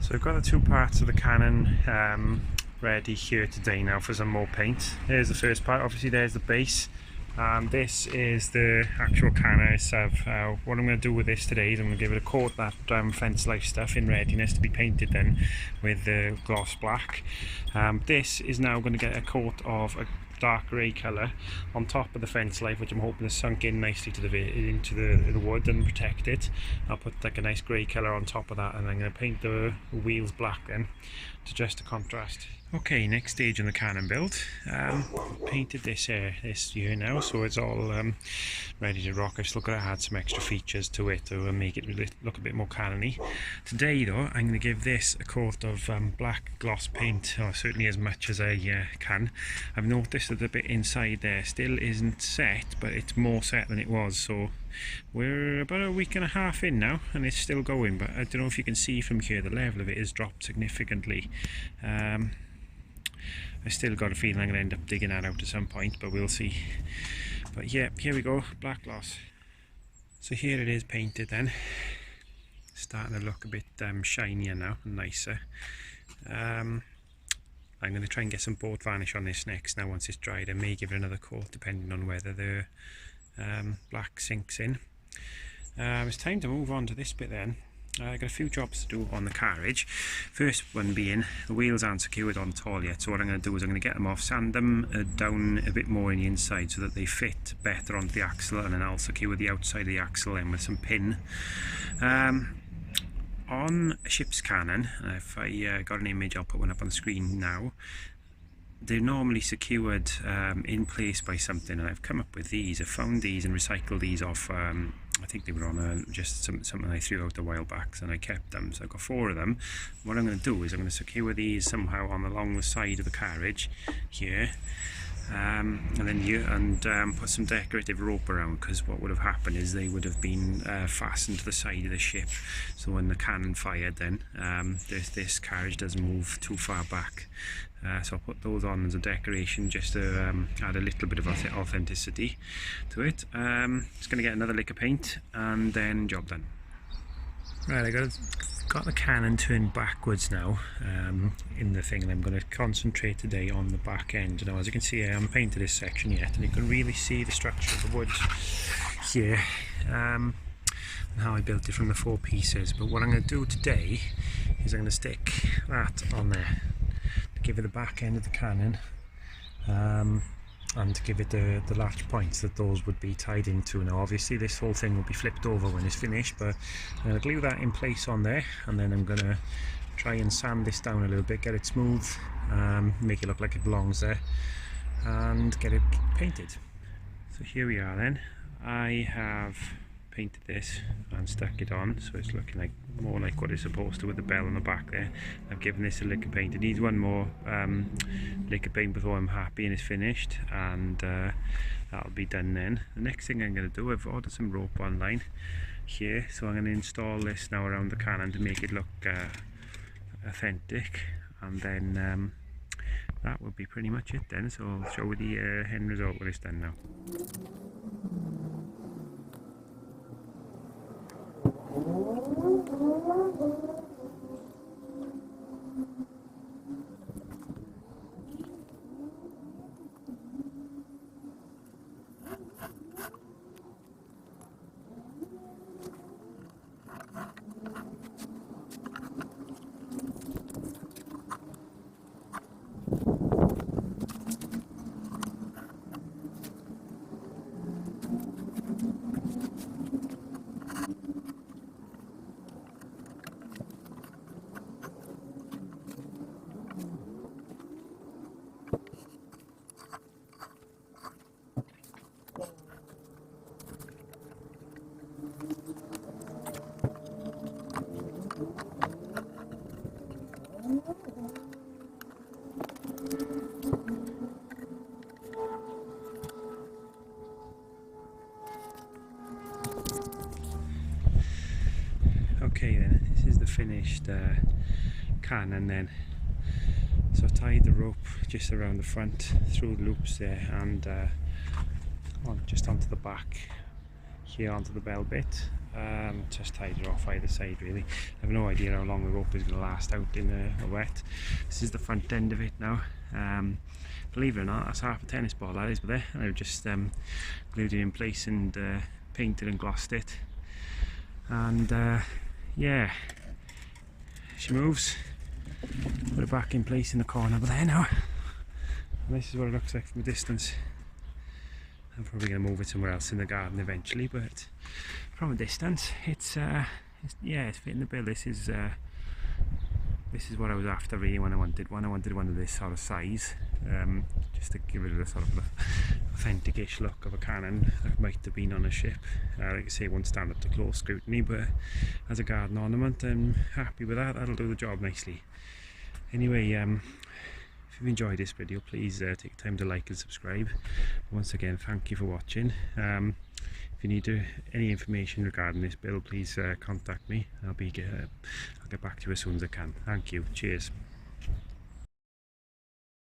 So I've got the two parts of the cannon ready here today now for some more paint. Here's the first part. Obviously there's the base, and this is the actual cannon itself. What I'm going to do with this today is I'm going to give it a coat, that fence life stuff, in readiness to be painted then with the gloss black. This is now going to get a coat of a dark grey colour on top of the fence life, which I'm hoping has sunk in nicely to into the wood and protect it. I'll put like a nice grey colour on top of that, and I'm going to paint the wheels black then to just a contrast. Okay, next stage in the cannon build. Painted this year now, so it's all ready to rock. I've still got to add some extra features to it to make it look a bit more cannon-y. Today though, I'm going to give this a coat of black gloss paint, or certainly as much as I can. I've noticed that the bit inside there still isn't set, but it's more set than it was, so we're about a week and a half in now and it's still going, but I don't know if you can see from here, the level of it has dropped significantly. I still got a feeling I'm going to end up digging that out at some point, but we'll see. But yeah, here we go, black gloss. So here it is painted then. Starting to look a bit shinier now and nicer. I'm going to try and get some boat varnish on this next now once it's dried. I may give it another coat depending on whether the black sinks in. It's time to move on to this bit then. I've got a few jobs to do on the carriage. First one being, the wheels aren't secured on at all yet, so what I'm going to do is I'm going to get them off, sand them down a bit more in the inside so that they fit better onto the axle, and then I'll secure the outside of the axle then with some pin. On a ship's cannon, if I got an image, I'll put one up on the screen now. They're normally secured in place by something, and I've come up with these. I found these and recycled these off, I think they were on just something I threw out a while back, and I kept them, so I've got 4 of them. What I'm going to do is I'm going to secure these somehow along the side of the carriage here, and then put some decorative rope around, because what would have happened is they would have been fastened to the side of the ship, so when the cannon fired then this carriage doesn't move too far back. So I'll put those on as a decoration just to add a little bit of authenticity to it. Just going to get another lick of paint and then job done. Right, I got the cannon turned backwards now in the thing, and I'm going to concentrate today on the back end. Now, as you can see, I haven't painted this section yet, and you can really see the structure of the wood here and how I built it from the 4 pieces. But what I'm going to do today is I'm going to stick that on there, give it the back end of the cannon, and to give it the latch points that those would be tied into. Now obviously this whole thing will be flipped over when it's finished, but I'm going to glue that in place on there, and then I'm going to try and sand this down a little bit, get it smooth, make it look like it belongs there, and get it painted. So here we are then. I have painted this and stuck it on, so it's looking like more like what it's supposed to with the bell on the back there. I've given this a lick of paint. It needs one more lick of paint before I'm happy and it's finished, and that'll be done then. The next thing I'm going to do, I've ordered some rope online here, so I'm going to install this now around the cannon to make it look authentic, and then that will be pretty much it then. So I'll show you the end result when it's done now. Okay then, this is the finished cannon then. So I tied the rope just around the front, through the loops there, and just onto the back here, onto the bell bit, just tied it off either side really. I have no idea how long the rope is going to last out in the wet. This is the front end of it now. Believe it or not, that's half a tennis ball that is, but there, I've just glued it in place and painted and glossed it, and yeah, she moves. Put it back in place in the corner, but there now, and this is what it looks like from a distance. I'm probably going to move it somewhere else in the garden eventually, but from a distance, it's yeah, it's fitting the bill. This is what I was after really when I wanted one. I wanted one of this sort of size, just to give it a sort of authentic-ish look of a cannon that might have been on a ship. Like I say, it won't stand up to close scrutiny, but as a garden ornament, I'm happy with that. That'll do the job nicely. Anyway, if you've enjoyed this video, please take time to like and subscribe. Once again, thank you for watching. If you need any information regarding this build, please contact me. I'll get back to you as soon as I can. Thank you. Cheers.